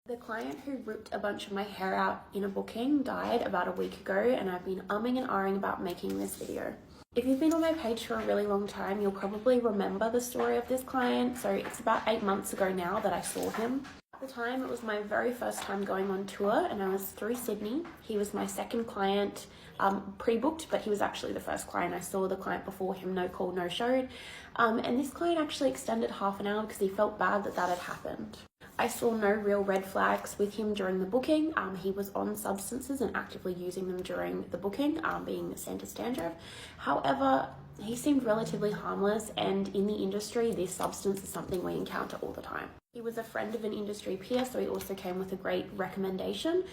The client who ripped a bunch of my hair out in a booking died about a week ago, and I've been umming and ahhing about making this video. If you've been on my page for a really long time, you'll probably remember the story of this client. So it's about 8 months ago now that I saw him. At the time, it was my very first time going on tour, and I was through Sydney. He was my second client, pre-booked, but he was actually the first client. I saw the client before him, no call, no showed. And this client actually extended half an hour because he felt bad that had happened. I saw no real red flags with him during the booking. He was on substances and actively using them during the booking, being Santos Dandruff. However, he seemed relatively harmless, and in the industry, this substance is something we encounter all the time. He was a friend of an industry peer, so he also came with a great recommendation.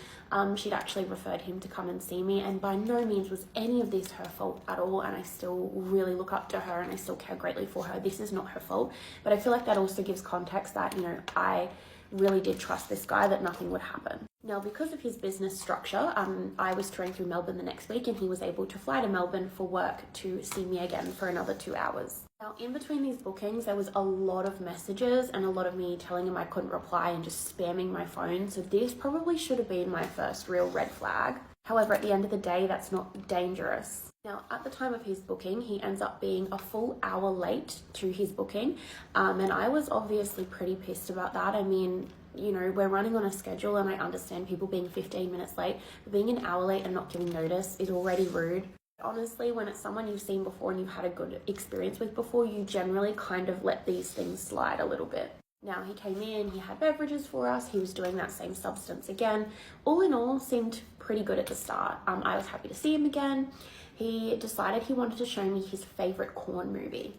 She'd actually referred him to come and see me, and by no means was any of this her fault at all, and I still really look up to her and I still care greatly for her. This is not her fault, but I feel like that also gives context that, I really did trust this guy, that nothing would happen. Now, because of his business structure, I was touring through Melbourne the next week, and he was able to fly to Melbourne for work to see me again for another 2 hours. Now, in between these bookings, there was a lot of messages and a lot of me telling him I couldn't reply and just spamming my phone. So this probably should have been my first real red flag. However, at the end of the day, that's not dangerous. Now, at the time of his booking, he ends up being a full hour late to his booking. And I was obviously pretty pissed about that. I mean, we're running on a schedule, and I understand people being 15 minutes late, but being an hour late and not giving notice is already rude. Honestly, when it's someone you've seen before and you've had a good experience with before, you generally kind of let these things slide a little bit. Now, he came in, he had beverages for us, he was doing that same substance again. All in all, seemed pretty good at the start. I was happy to see him again. He decided he wanted to show me his favorite Korn movie.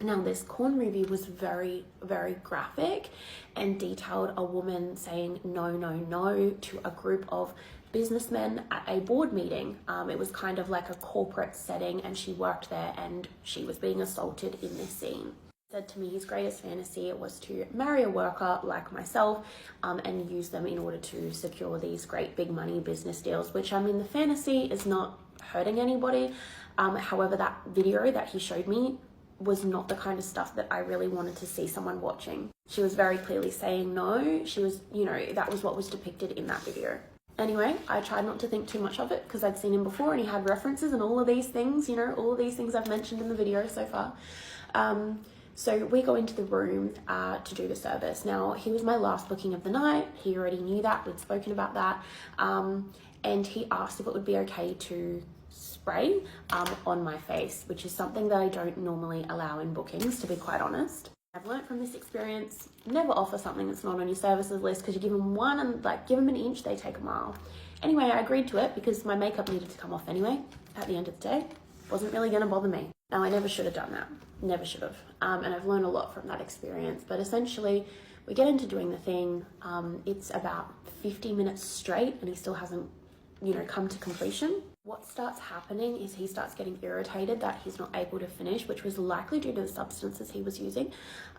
Now, this Korn movie was very, very graphic and detailed a woman saying no, no, no to a group of businessmen at a board meeting. It was kind of like a corporate setting, and she worked there and she was being assaulted in this scene. He said to me his greatest fantasy was to marry a worker like myself and use them in order to secure these great big money business deals, which, the fantasy is not hurting anybody. However, that video that he showed me was not the kind of stuff that I really wanted to see someone watching. She was very clearly saying no. She was, that was what was depicted in that video. Anyway, I tried not to think too much of it because I'd seen him before and he had references and all of these things, all of these things I've mentioned in the video so far. So we go into the room to do the service. Now, he was my last booking of the night. He already knew that. We'd spoken about that. And he asked if it would be okay to spray on my face, which is something that I don't normally allow in bookings, to be quite honest. I've learned from this experience, never offer something that's not on your services list, because you give them one and give them an inch, they take a mile. Anyway, I agreed to it because my makeup needed to come off anyway. At the end of the day, wasn't really going to bother me. Now, I never should have done that. Never should have. And I've learned a lot from that experience. But essentially, we get into doing the thing. It's about 50 minutes straight and he still hasn't, come to completion. What starts happening is he starts getting irritated that he's not able to finish, which was likely due to the substances he was using.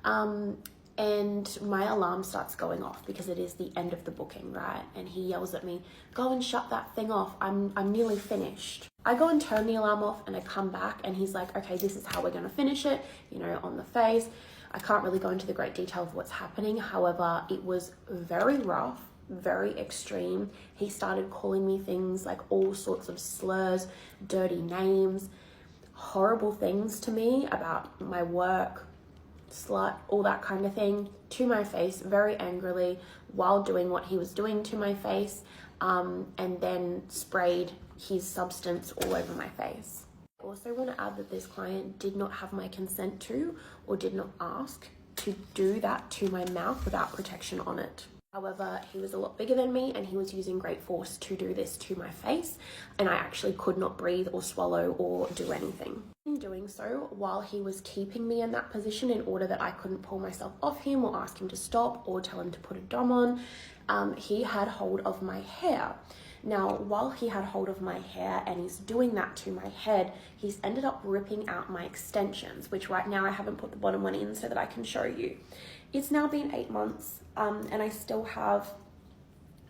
And my alarm starts going off because it is the end of the booking, right? And he yells at me, "Go and shut that thing off. I'm nearly finished." I go and turn the alarm off and I come back and he's like, "Okay, this is how we're going to finish it," on the face. I can't really go into the great detail of what's happening. However, it was very rough, very extreme. He started calling me things like all sorts of slurs, dirty names, horrible things to me about my work, slut, all that kind of thing, to my face very angrily while doing what he was doing to my face, and then sprayed his substance all over my face. I also want to add that this client did not have my consent to or did not ask to do that to my mouth without protection on it. However, he was a lot bigger than me and he was using great force to do this to my face, and I actually could not breathe or swallow or do anything. In doing so, while he was keeping me in that position in order that I couldn't pull myself off him or ask him to stop or tell him to put a dom on, he had hold of my hair. Now, while he had hold of my hair and he's doing that to my head, he's ended up ripping out my extensions, which right now I haven't put the bottom one in so that I can show you. It's now been 8 months, and I still have,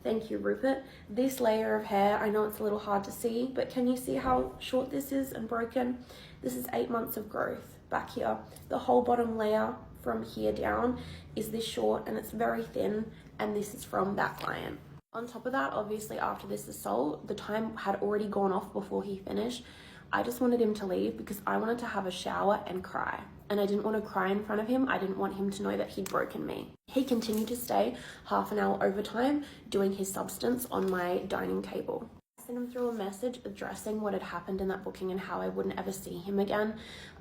thank you, Rupert, this layer of hair. I know it's a little hard to see, but can you see how short this is and broken? This is 8 months of growth back here. The whole bottom layer from here down is this short and it's very thin, and this is from that client. On top of that, obviously after this assault, the time had already gone off before he finished. I just wanted him to leave because I wanted to have a shower and cry. And I didn't want to cry in front of him. I didn't want him to know that he'd broken me. He continued to stay half an hour overtime doing his substance on my dining table. I sent him through a message addressing what had happened in that booking and how I wouldn't ever see him again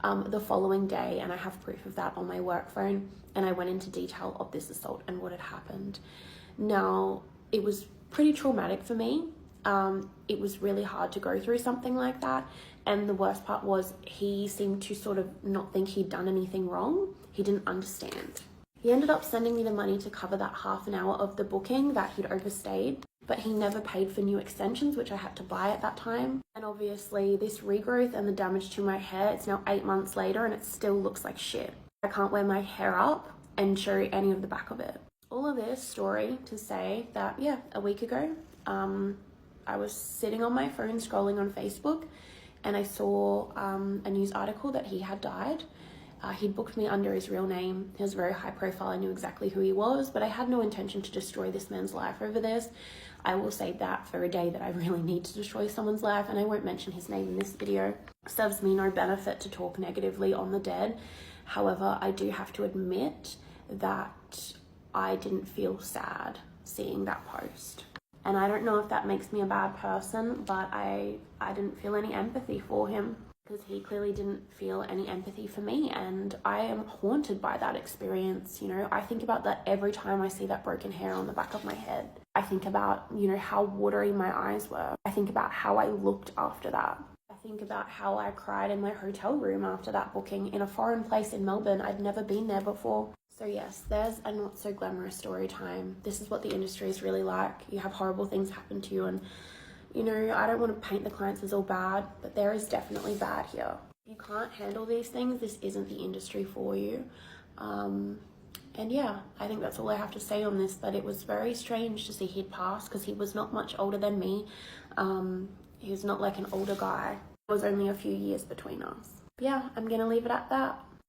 the following day, and I have proof of that on my work phone, and I went into detail of this assault and what had happened. Now, it was pretty traumatic for me. It was really hard to go through something like that, and the worst part was he seemed to sort of not think he'd done anything wrong. He didn't understand. He ended up sending me the money to cover that half an hour of the booking that he'd overstayed, but he never paid for new extensions, which I had to buy at that time. And obviously this regrowth and the damage to my hair, it's now 8 months later and it still looks like shit. I can't wear my hair up and show any of the back of it. All of this story to say that, yeah, a week ago, I was sitting on my phone scrolling on Facebook, and I saw a news article that he had died. He'd booked me under his real name. He was very high profile. I knew exactly who he was, but I had no intention to destroy this man's life over this. I will save that for a day that I really need to destroy someone's life, and I won't mention his name in this video. Serves me no benefit to talk negatively on the dead. However, I do have to admit that I didn't feel sad seeing that post. And I don't know if that makes me a bad person, but I didn't feel any empathy for him because he clearly didn't feel any empathy for me. And I am haunted by that experience. You know, I think about that every time I see that broken hair on the back of my head. I think about, you know, how watery my eyes were. I think about how I looked after that. I think about how I cried in my hotel room after that booking in a foreign place in Melbourne. I'd never been there before. So yes, there's a not so glamorous story time. This is what the industry is really like. You have horrible things happen to you, and you know, I don't want to paint the clients as all bad, but there is definitely bad here. If you can't handle these things, this isn't the industry for you. And yeah, I think that's all I have to say on this, but it was very strange to see he'd passed because he was not much older than me. He was not like an older guy. There was only a few years between us. But yeah, I'm gonna leave it at that.